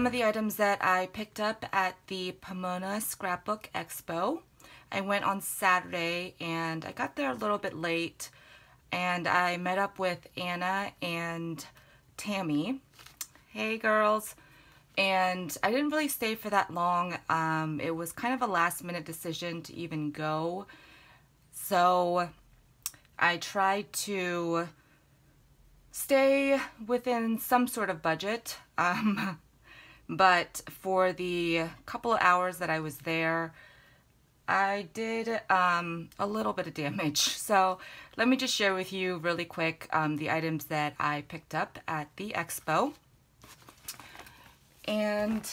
some of the items that I picked up at the Pomona Scrapbook Expo. I went on Saturday and I got there a little bit late, and I met up with Anna and Tammy. Hey girls. And I didn't really stay for that long. It was kind of a last minute decision to even go. So I tried to stay within some sort of budget. But for the couple of hours that I was there, I did a little bit of damage. So let me just share with you really quick the items that I picked up at the expo. And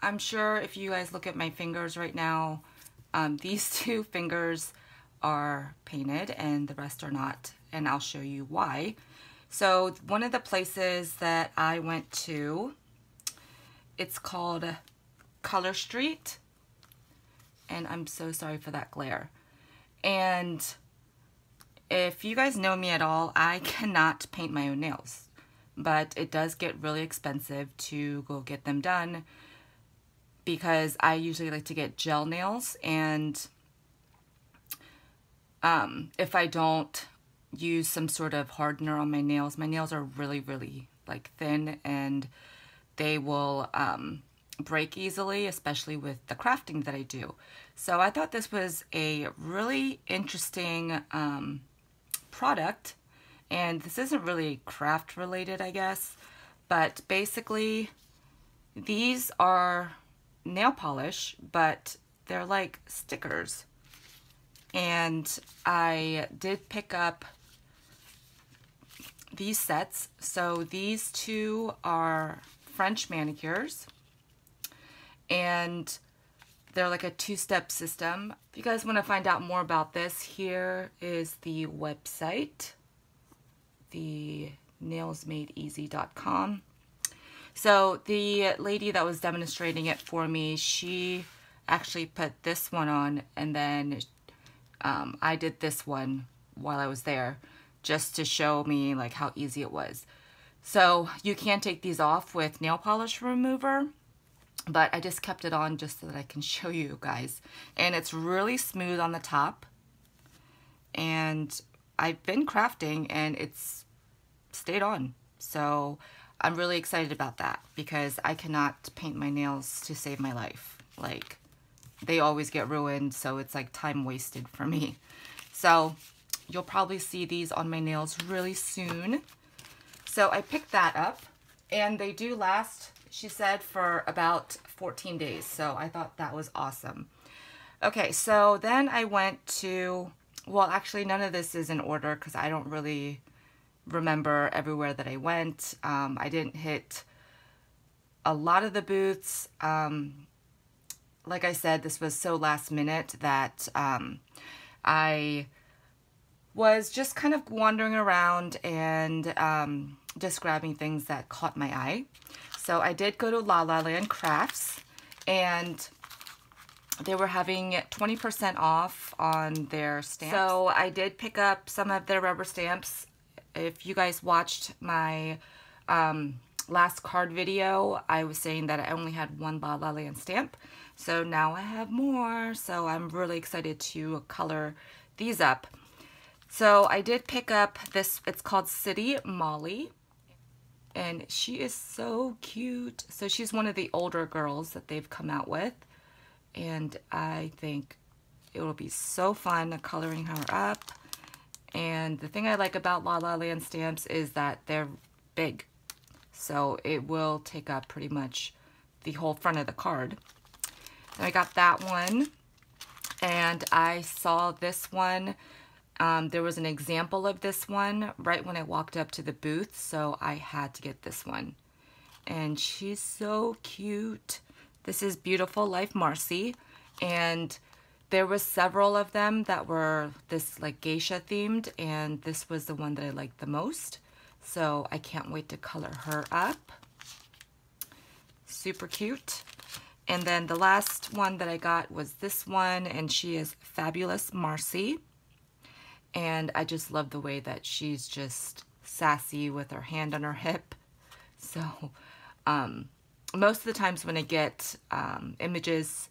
I'm sure if you guys look at my fingers right now, these two fingers are painted and the rest are not, and I'll show you why. So one of the places that I went to, it's called Color Street, and I'm so sorry for that glare. And if you guys know me at all, I cannot paint my own nails, but it does get really expensive to go get them done because I usually like to get gel nails, and if I don't use some sort of hardener on my nails are really like thin and they will break easily, especially with the crafting that I do. So I thought this was a really interesting product, and this isn't really craft related, I guess, but basically these are nail polish, but they're like stickers. And I did pick up these sets. So these two are French manicures, and they're like a two-step system. If you guys want to find out more about this, here is the website, the nailsmadeeasy.com. So the lady that was demonstrating it for me, she actually put this one on, and then I did this one while I was there just to show me like how easy it was. So you can take these off with nail polish remover, but I just kept it on just so that I can show you guys. And it's really smooth on the top, and I've been crafting and it's stayed on. So I'm really excited about that because I cannot paint my nails to save my life. Like, they always get ruined, so it's like time wasted for me. So you'll probably see these on my nails really soon. So I picked that up, and they do last, she said, for about 14 days. So I thought that was awesome. Okay, so then I went to, well, actually none of this is in order because I don't really remember everywhere that I went. I didn't hit a lot of the booths. Like I said, this was so last minute that I was just kind of wandering around and just grabbing things that caught my eye. So I did go to La La Land Crafts, and they were having 20% off on their stamps. So I did pick up some of their rubber stamps. If you guys watched my last card video, I was saying that I only had one La La Land stamp. So now I have more, so I'm really excited to color these up. So I did pick up this, it's called City Molly, and she is so cute. So she's one of the older girls that they've come out with, and I think it will be so fun coloring her up. And the thing I like about La La Land stamps is that they're big, so it will take up pretty much the whole front of the card. So I got that one, and I saw this one. There was an example of this one right when I walked up to the booth, so I had to get this one. And she's so cute. This is Beautiful Life Marcy, and there was several of them that were this like geisha themed, and this was the one that I liked the most. So I can't wait to color her up. Super cute. And then the last one that I got was this one, and she is Fabulous Marcy. And I just love the way that she's just sassy with her hand on her hip. So Most of the times when I get images,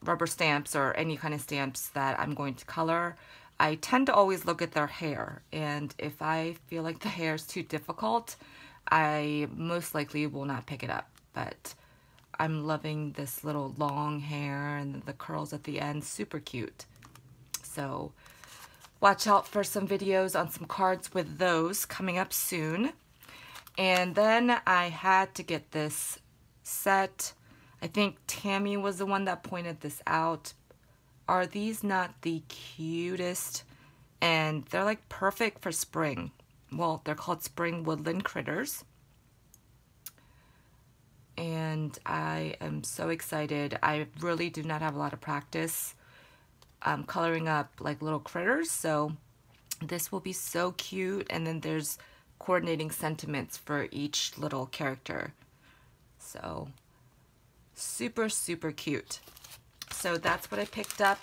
rubber stamps, or any kind of stamps that I'm going to color, I tend to always look at their hair, and if I feel like the hair is too difficult, I most likely will not pick it up. But I'm loving this little long hair and the curls at the end, super cute. So watch out for some videos on some cards with those coming up soon. And then I had to get this set. I think Tammy was the one that pointed this out. Are these not the cutest? And they're like perfect for spring. Well, they're called spring woodland critters. And I am so excited. I really do not have a lot of practice coloring up like little critters, so this will be so cute. And then there's coordinating sentiments for each little character. So super, super cute. So that's what I picked up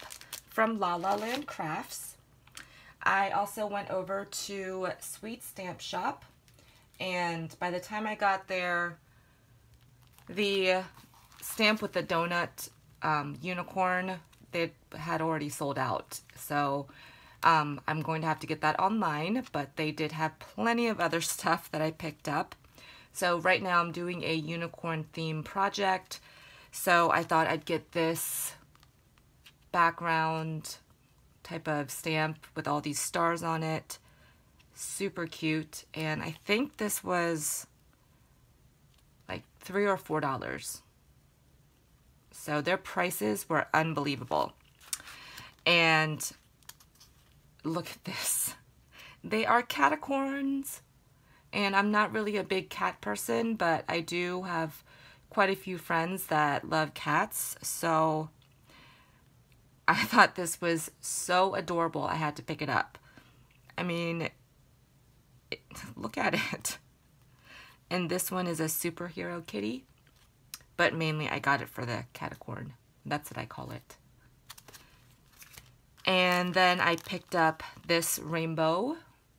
from La La Land Crafts. I also went over to Sweet Stamp Shop, and by the time I got there, the stamp with the donut unicorn, they had already sold out. So I'm going to have to get that online, but they did have plenty of other stuff that I picked up. So right now I'm doing a unicorn theme project. So I thought I'd get this background type of stamp with all these stars on it. Super cute. And I think this was like $3 or $4. So their prices were unbelievable. And look at this. They are catacorns. And I'm not really a big cat person, but I do have quite a few friends that love cats. So I thought this was so adorable, I had to pick it up. I mean, look at it. And this one is a superhero kitty, but mainly I got it for the catacorn. That's what I call it. And then I picked up this rainbow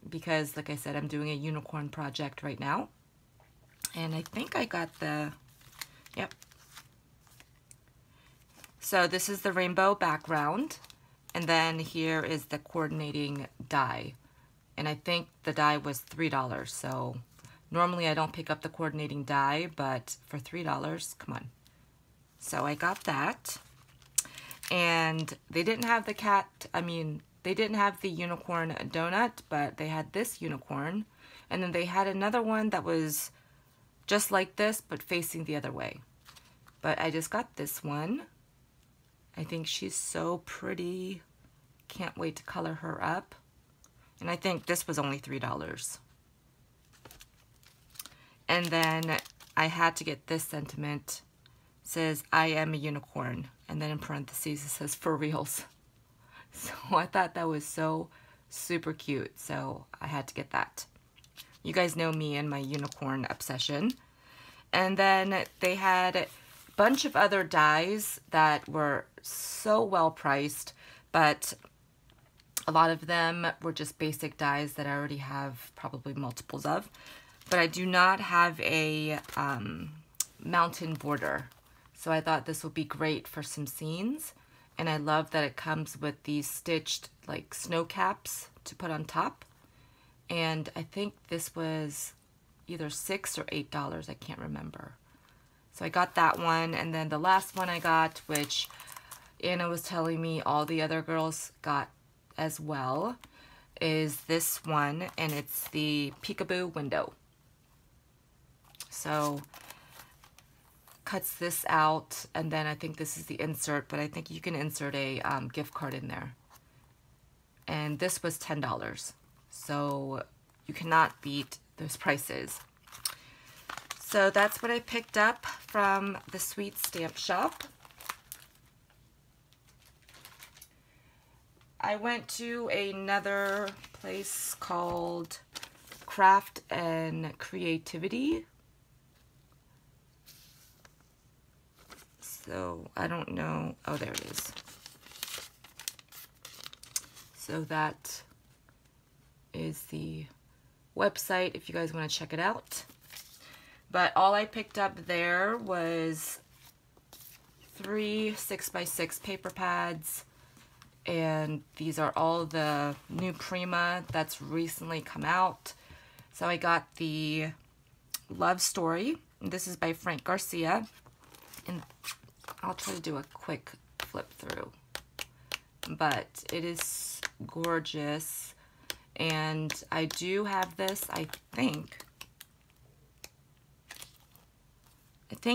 because, like I said, I'm doing a unicorn project right now. And I think I got the, yep. So this is the rainbow background, and then here is the coordinating die. And I think the die was $3, so normally I don't pick up the coordinating die, but for $3, come on. So I got that. And they didn't have the they didn't have the unicorn donut, but they had this unicorn. And then they had another one that was just like this, but facing the other way. But I just got this one. I think she's so pretty. Can't wait to color her up. And I think this was only $3. And then I had to get this sentiment. It says, I am a unicorn. And then in parentheses it says, for reals. So I thought that was so super cute. So I had to get that. You guys know me and my unicorn obsession. And then they had a bunch of other dies that were so well priced, but a lot of them were just basic dies that I already have probably multiples of. But I do not have a mountain border. So I thought this would be great for some scenes. And I love that it comes with these stitched like snow caps to put on top. And I think this was either $6 or $8, I can't remember. So I got that one, and then the last one I got, which Anna was telling me all the other girls got as well, is this one, and it's the peekaboo window. So cuts this out, and then I think this is the insert, but I think you can insert a gift card in there. And this was $10. So you cannot beat those prices. So that's what I picked up from the Sweet Stamp Shop. I went to another place called Craft and Creativity. So I don't know. Oh, there it is. So that is the website if you guys want to check it out. But all I picked up there was 3 6x6 paper pads, and these are all the new Prima that's recently come out. So I got the Love Story. This is by Frank Garcia, and I'll try to do a quick flip through, but it is gorgeous. And I do have this, I think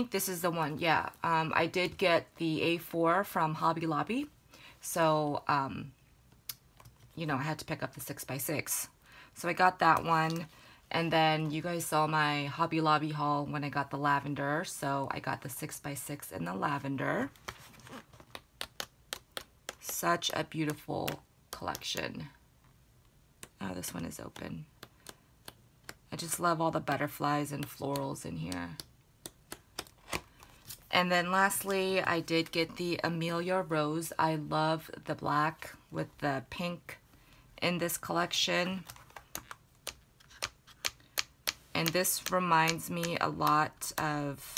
this is the one. Yeah, I did get the A4 from Hobby Lobby, so you know, I had to pick up the 6x6, so I got that one. And then you guys saw my Hobby Lobby haul when I got the lavender, so I got the 6x6 in the lavender. Such a beautiful collection. Oh, this one is open. I just love all the butterflies and florals in here. And then lastly, I did get the Amelia Rose. I love the black with the pink in this collection. And this reminds me a lot of,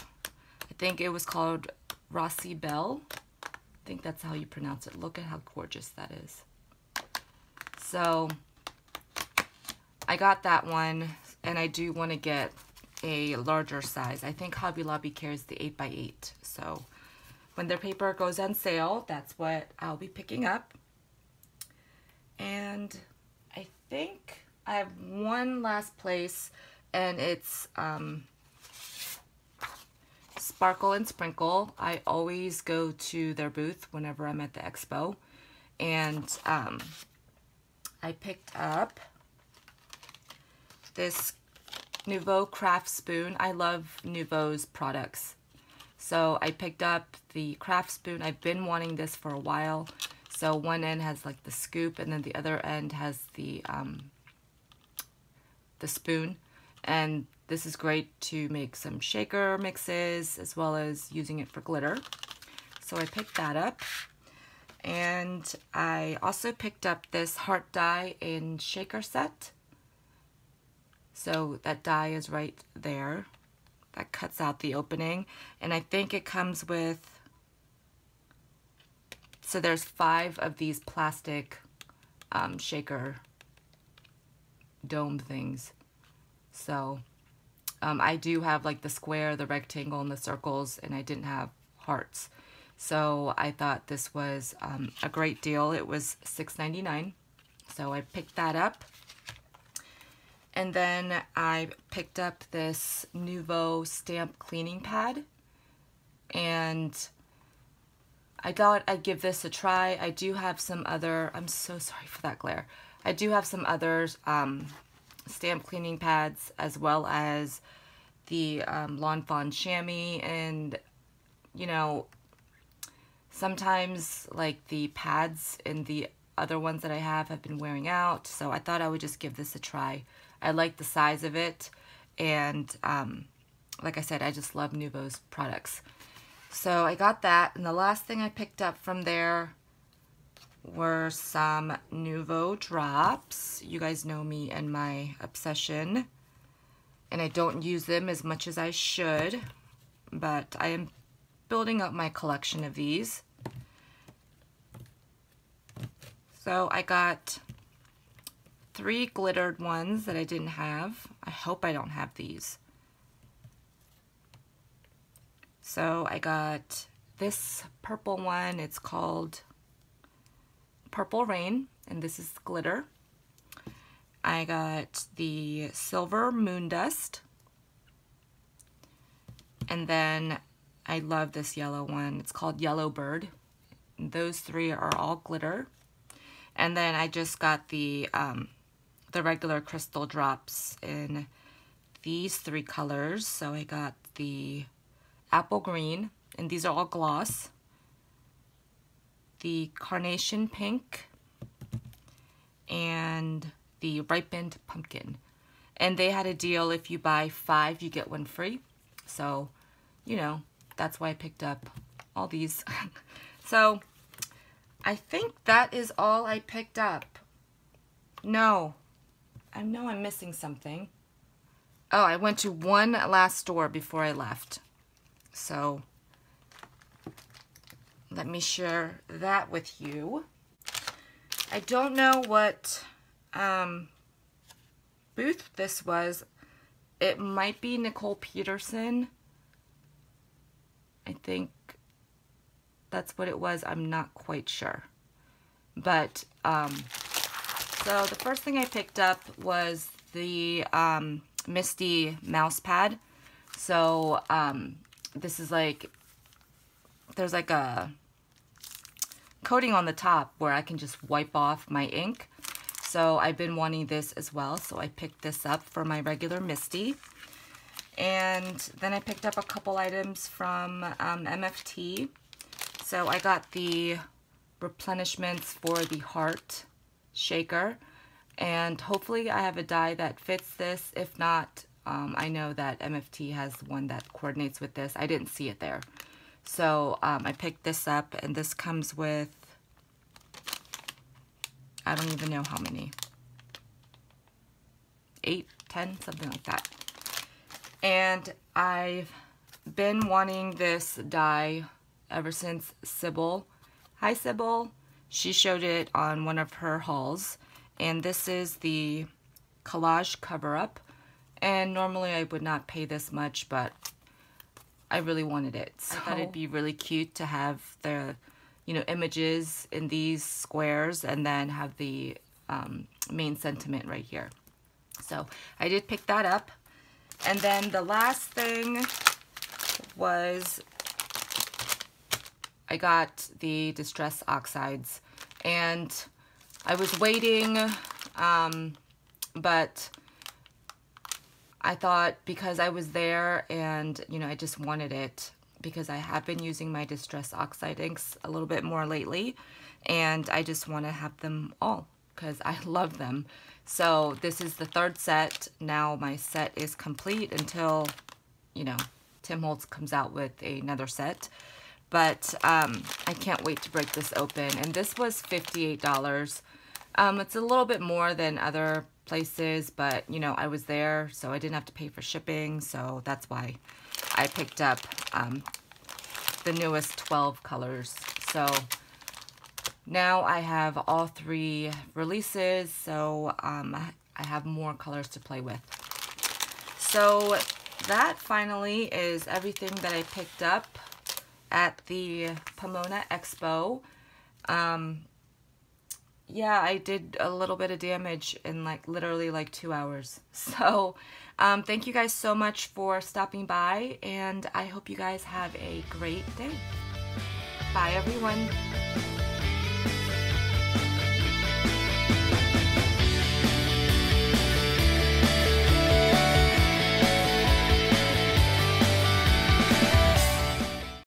I think it was called Rossi Belle. I think that's how you pronounce it. Look at how gorgeous that is. So I got that one, and I do want to get a larger size. I think Hobby Lobby carries the 8x8. So when their paper goes on sale, that's what I'll be picking up. And I think I have one last place, and it's Sparkle and Sprinkle. I always go to their booth whenever I'm at the expo, and I picked up this Nouveau craft spoon. I love Nouveau's products, so I picked up the craft spoon. I've been wanting this for a while. So one end has like the scoop, and then the other end has the spoon. And this is great to make some shaker mixes, as well as using it for glitter. So I picked that up. And I also picked up this heart die in shaker set. So that die is right there. That cuts out the opening. And I think it comes with, so there's 5 of these plastic shaker dome things. So I do have like the square, the rectangle, and the circles, and I didn't have hearts. So I thought this was a great deal. It was $6.99, so I picked that up. And then I picked up this Nouveau stamp cleaning pad, and I thought I'd give this a try. I do have some other, I'm so sorry for that glare. I do have some other stamp cleaning pads, as well as the Lawn Fawn chamois, and you know, sometimes like the pads in the other ones that I have been wearing out, so I thought I would just give this a try. I like the size of it, and like I said, I just love Nouveau's products. So I got that, and the last thing I picked up from there were some Nouveau drops. You guys know me and my obsession, and I don't use them as much as I should, but I am building up my collection of these. So I got 3 glittered ones that I didn't have. I hope I don't have these. So I got this purple one. It's called Purple Rain, and this is glitter. I got the Silver Moon Dust, and then I love this yellow one. It's called Yellow Bird. And those 3 are all glitter. And then I just got the regular crystal drops in these 3 colors. So I got the apple green, and these are all gloss, the carnation pink, and the ripened pumpkin. And they had a deal, if you buy 5 you get 1 free. So, you know, that's why I picked up all these. So I think that is all I picked up. No, I know I'm missing something. Oh, I went to one last store before I left. So let me share that with you. I don't know what booth this was. It might be Nicole Peterson. I think that's what it was. I'm not quite sure. But, so the first thing I picked up was the Misty mouse pad. So, this is like, there's like a coating on the top where I can just wipe off my ink. So I've been wanting this as well. So I picked this up for my regular Misty. And then I picked up a couple items from MFT. So I got the replenishments for the heart shaker. And hopefully I have a die that fits this. If not, I know that MFT has one that coordinates with this. I didn't see it there. So I picked this up, and this comes with, I don't even know how many. 8, 10, something like that. And I've been wanting this die ever since Sybil. Hi, Sybil. She showed it on one of her hauls. And this is the collage cover-up. And normally I would not pay this much, but I really wanted it. So I thought it'd be really cute to have the, you know, images in these squares and then have the main sentiment right here. So I did pick that up. And then the last thing was I got the Distress Oxides. And I was waiting, but I thought because I was there and, you know, I just wanted it because I have been using my Distress Oxide inks a little bit more lately, and I just want to have them all because I love them. So this is the third set. Now my set is complete until, you know, Tim Holtz comes out with another set. But I can't wait to break this open. And this was $58. It's a little bit more than other places, but, you know, I was there, so I didn't have to pay for shipping. So that's why I picked up the newest 12 colors. So now I have all 3 releases, so I have more colors to play with. So that finally is everything that I picked up at the Pomona Expo. Yeah, I did a little bit of damage in like literally like 2 hours. So thank you guys so much for stopping by, and I hope you guys have a great day. Bye everyone.